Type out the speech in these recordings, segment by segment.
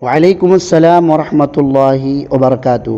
وعلیکم السلام ورحمۃ اللہ وبرکاتہ۔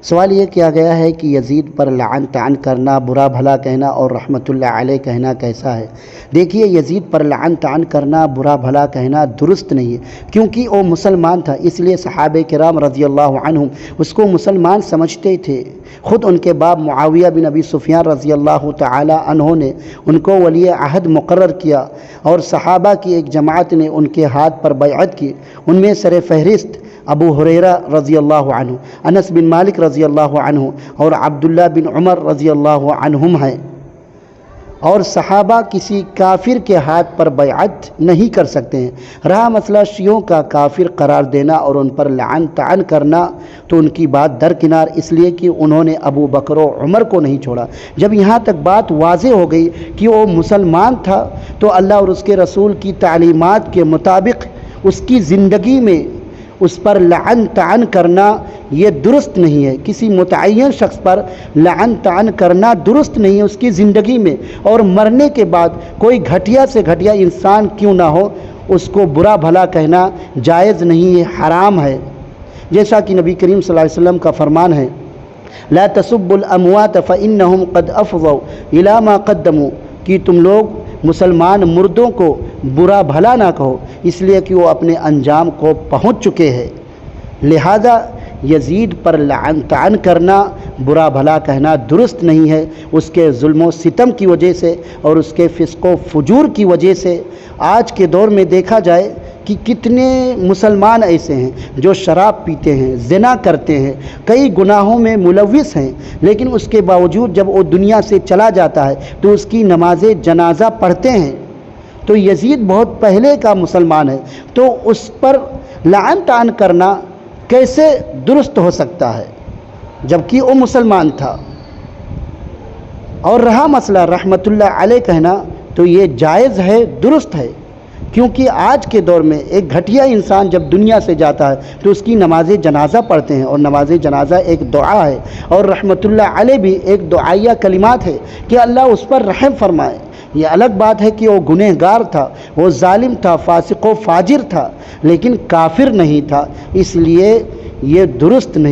سوال یہ کیا گیا ہے کہ یزید پر لعن طعن کرنا، برا بھلا کہنا اور رحمۃ اللہ علیہ کہنا کیسا ہے؟ دیکھیے، یزید پر لعن طعن کرنا، برا بھلا کہنا درست نہیں ہے، کیونکہ وہ مسلمان تھا، اس لیے صحابہ کرام رضی اللہ عنہم اس کو مسلمان سمجھتے تھے۔ خود ان کے باپ معاویہ بن ابی سفیان رضی اللہ تعالی عنہ نے ان کو ولی عہد مقرر کیا اور صحابہ کی ایک جماعت نے ان کے ہاتھ پر بیعت کی۔ ان میں سر فہرست ابو ہریرہ رضی اللہ عنہ، انس بن مالک رضی اللہ عنہ اور عبداللہ بن عمر رضی اللہ عنہم ہیں، اور صحابہ کسی کافر کے ہاتھ پر بیعت نہیں کر سکتے ہیں۔ رہا مسئلہ شیعوں کا کافر قرار دینا اور ان پر لعن طعن کرنا، تو ان کی بات درکنار، اس لیے کہ انہوں نے ابو بکر و عمر کو نہیں چھوڑا۔ جب یہاں تک بات واضح ہو گئی کہ وہ مسلمان تھا، تو اللہ اور اس کے رسول کی تعلیمات کے مطابق اس کی زندگی میں اس پر لعن طعن کرنا یہ درست نہیں ہے۔ کسی متعین شخص پر لعن طعن کرنا درست نہیں ہے اس کی زندگی میں، اور مرنے کے بعد کوئی گھٹیا سے گھٹیا انسان کیوں نہ ہو، اس کو برا بھلا کہنا جائز نہیں ہے، حرام ہے۔ جیسا کہ نبی کریم صلی اللہ علیہ وسلم کا فرمان ہے، لا تسبوا الاموات فانہم قد افضوا الی ما قدموا، کہ تم لوگ مسلمان مردوں کو برا بھلا نہ کہو، اس لیے کہ وہ اپنے انجام کو پہنچ چکے ہیں۔ لہذا یزید پر لعن طعن کرنا، برا بھلا کہنا درست نہیں ہے۔ اس کے ظلم و ستم کی وجہ سے اور اس کے فسق و فجور کی وجہ سے آج کے دور میں دیکھا جائے کہ کتنے مسلمان ایسے ہیں جو شراب پیتے ہیں، زنا کرتے ہیں، کئی گناہوں میں ملوث ہیں، لیکن اس کے باوجود جب وہ دنیا سے چلا جاتا ہے تو اس کی نماز جنازہ پڑھتے ہیں۔ تو یزید بہت پہلے کا مسلمان ہے، تو اس پر لعن طعن کرنا کیسے درست ہو سکتا ہے جبکہ وہ مسلمان تھا؟ اور رہا مسئلہ رحمۃ اللہ علیہ کہنا، تو یہ جائز ہے، درست ہے، کیونکہ آج کے دور میں ایک گھٹیا انسان جب دنیا سے جاتا ہے تو اس کی نماز جنازہ پڑھتے ہیں، اور نماز جنازہ ایک دعا ہے، اور رحمۃ اللہ علیہ بھی ایک دعائیہ کلمات ہے کہ اللہ اس پر رحم فرمائے۔ یہ الگ بات ہے کہ وہ گنہگار تھا، وہ ظالم تھا، فاسق و فاجر تھا، لیکن کافر نہیں تھا، اس لیے یہ درست نہیں۔